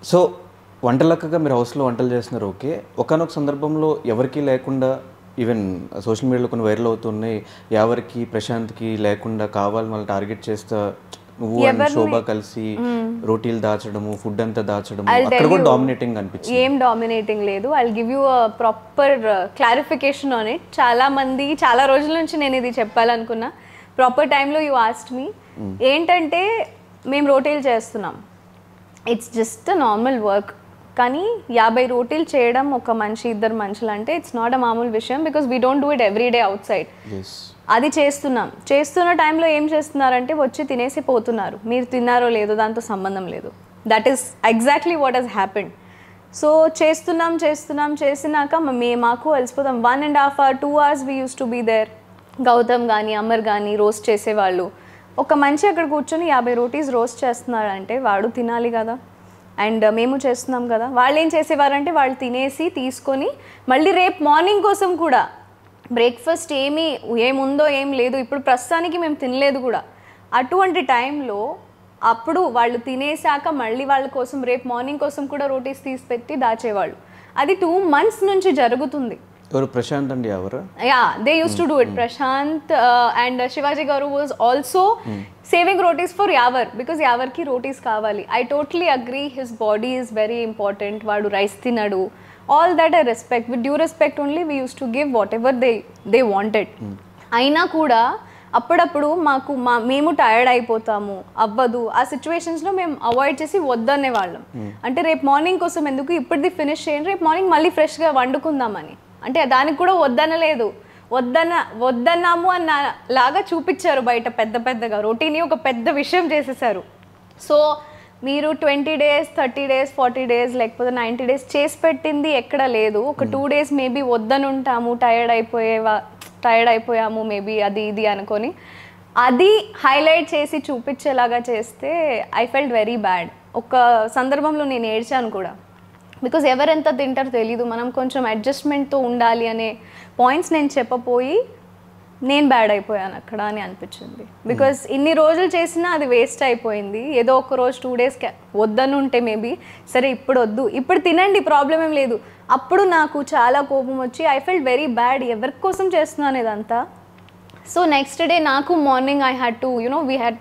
So వంటలక్కగా మీరు హౌస్లో వంటలు చేస్తున్నారు ఓకే. ఒకానొక సందర్భంలో ఎవరికీ లేకుండా ఈవెన్ సోషల్ మీడియాలో కొన్ని వైరల్ అవుతున్నాయి. ఎవరికి ప్రశాంత్కి లేకుండా కావాలి మళ్ళీ టార్గెట్ చేస్తా నువ్వు అండ్ శోభ కలిసి రోటీలు దాచడము, ఫుడ్ అంతా దాచడము, అక్కడ కూడా డామినేటింగ్ అనిపించింది. ఏం డామినేటింగ్ లేదు. I will give you a proper clarification on it. చాలా మంది చాలా రోజుల నుంచి నేను ఇది చెప్పాలనుకున్నా. ప్రాపర్ టైంలో యూ ఆస్క్డ్ మీ. ఏంటంటే మేము రోటీలు చేస్తున్నాం, it's just a normal work. కానీ 50 రోటీలు చేయడం ఒక మనిషి ఇద్దరు మనుషులు అంటే ఇట్స్ నాట్ అ మామూలు విషయం. Because we don't do it every day out side. అది చేస్తున్న టైంలో ఏం చేస్తున్నారంటే వచ్చి తినేసి పోతున్నారు. మీరు తిన్నారో లేదో దాంతో సంబంధం లేదు. That is exactly what he's happened. So చేసినాక మాకు అలసిపోతాం. 1.5 hours 2 hours we use to be there. Gautam కానీ అమర్ కానీ రోస్ట్ చేసేవాళ్ళు. ఒక మనిషి అక్కడ కూర్చొని 50 రోటీస్ రోస్ట్ చేస్తున్నారంటే వాడు తినాలి కదా. అండ్ మేము చేస్తున్నాం కదా. వాళ్ళు ఏం చేసేవారంటే వాళ్ళు తినేసి తీసుకొని మళ్ళీ రేపు మార్నింగ్ కోసం కూడా బ్రేక్ఫాస్ట్ ఏముందో ఏం లేదు, ఇప్పుడు ప్రస్తుతానికి మేము తినలేదు కూడా. అటువంటి టైంలో అప్పుడు వాళ్ళు తినేసాక మళ్ళీ వాళ్ళ కోసం రేపు మార్నింగ్ కోసం కూడా రోటీస్ తీసి పెట్టి దాచేవాళ్ళు. అది 2 months నుంచి జరుగుతుంది. ఎవరు ప్రశాంత్ అండి ఎవరు? Yeah, they use to do it. Prashanth and Shivaji garu was also saving rotis for Yawar, because యావర్కి రోటీస్ కావాలి. I totally agree, his body is very important. వాడు రైస్ తినడు. All that I respect. With due respect only we use to give whatever they wanted. అయినా కూడా అప్పుడప్పుడు మేము tired అయిపోతాము, అవ్వదు. ఆ సిచ్యువేషన్స్లో మేము అవాయిడ్ చేసి వద్దనే వాళ్ళం. అంటే రేపు మార్నింగ్ కోసం ఎందుకు, ఇప్పటిది ఫినిష్ చేయండి, రేపు మార్నింగ్ మళ్ళీ ఫ్రెష్గా వండుకుందామని. అంటే దానికి కూడా వద్దనలేదు. వద్దన్నాము అన్న లాగా చూపించారు బయట పెద్దగా. రోటీని ఒక పెద్ద విషయం చేసేసారు. సో మీరు 20 days 30 days 40 days లేకపోతే 90 days చేసి పెట్టింది ఎక్కడ లేదు. ఒక 2 days మేబీ వద్దని ఉంటాము, టైర్డ్ అయిపోయాము మేబీ అది ఇది అనుకొని అది హైలైట్ చేసి చూపించేలాగా చేస్తే ఐ ఫెల్ట్ వెరీ బ్యాడ్. ఒక సందర్భంలో నేను ఏడ్చాను కూడా. బికాజ్ ఎవరెంత తింటారో తెలీదు, మనం కొంచెం అడ్జస్ట్మెంట్తో ఉండాలి అనే పాయింట్స్ నేను చెప్పపోయి నేను బ్యాడ్ అయిపోయాను అక్కడ అని అనిపించింది. బికాజ్ ఇన్ని రోజులు చేసినా అది వేస్ట్ అయిపోయింది. ఏదో ఒక రోజు 2 days వద్దని ఉంటే మేబీ సరే ఇప్పుడు వద్దు, ఇప్పుడు తినండి, ప్రాబ్లం ఏం లేదు. అప్పుడు నాకు చాలా కోపం వచ్చి ఐ ఫెల్ట్ వెరీ బ్యాడ్. ఎవరి కోసం చేస్తున్నాను ఇదంతా. సో నెక్స్ట్ డే నాకు morning I had to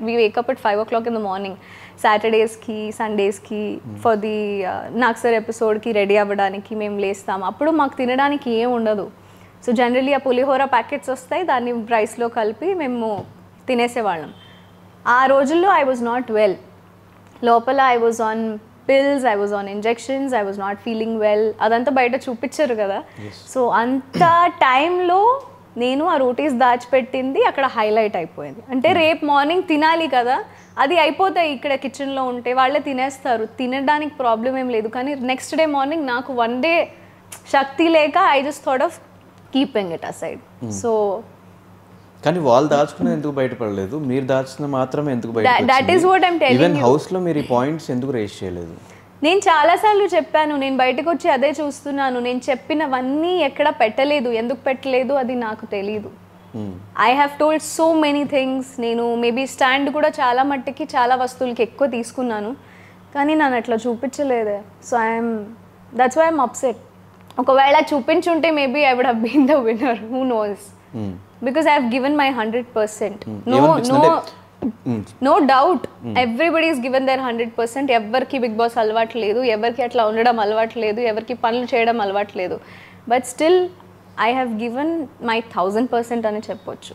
we wake up at 5 o'clock in the morning. సాటర్డేస్కి సండేస్కి ఫర్ ది నాక్సర్ ఎపిసోడ్కి రెడీ అవ్వడానికి మేము లేస్తాం. అప్పుడు మాకు తినడానికి ఏం ఉండదు. సో జనరలీ ఆ పులిహోర ప్యాకెట్స్ వస్తాయి, దాన్ని రైస్లో కలిపి మేము తినేసేవాళ్ళం. ఆ రోజుల్లో ఐ వాజ్ నాట్ వెల్. లోపల I was on pills, I was on injections, I was not feeling well. అదంతా బయట చూపించారు కదా. సో అంత టైంలో నేను ఆ రోటీస్ దాచిపెట్టింది అక్కడ హైలైట్ అయిపోయింది. అంటే రేపు మార్నింగ్ తినాలి కదా, అది అయిపోతాయి ఇక్కడ కిచెన్లో ఉంటే, వాళ్ళే తినేస్తారు, తినడానికి ప్రాబ్లం ఏం లేదు. కానీ నెక్స్ట్ డే మార్నింగ్ నాకు 1 day శక్తి లేక I just thought of keeping it aside. So కానీ వాళ్ళు దాచుకునేది ఎందుకు బయటపడలేదు, మీరు దాచిన మాత్రమే ఎందుకు బయటపడలేదు? That is what I'm telling you. Even హౌస్లో మీరు ఈ పాయింట్స్ ఎందుకు రేస్ చేయలేదు? నేను చాలాసార్లు చెప్పాను, నేను బయటకు వచ్చి అదే చూస్తున్నాను. నేను చెప్పినవన్నీ ఎక్కడ పెట్టలేదు. ఎందుకు పెట్టలేదు అది నాకు తెలీదు. I have told so many things. నేను మేబీ స్టాండ్ కూడా చాలా మట్టికి చాలా వస్తువులకి ఎక్కువ తీసుకున్నాను, కానీ నన్ను అట్లా చూపించలేదే. So that's why I'm upset. ఒకవేళ చూపించుంటే maybe I would have been the winner, who knows. Because I have given my 100%. No doubt everybody is given their 100%. ఎవరికి బిగ్ బాస్ అలవాటు లేదు, ఎవరికి అట్లా ఉండడం అలవాటు లేదు, ఎవరికి పనులు చేయడం అలవాటు లేదు. But still I have given my 1000% అని చెప్పొచ్చు.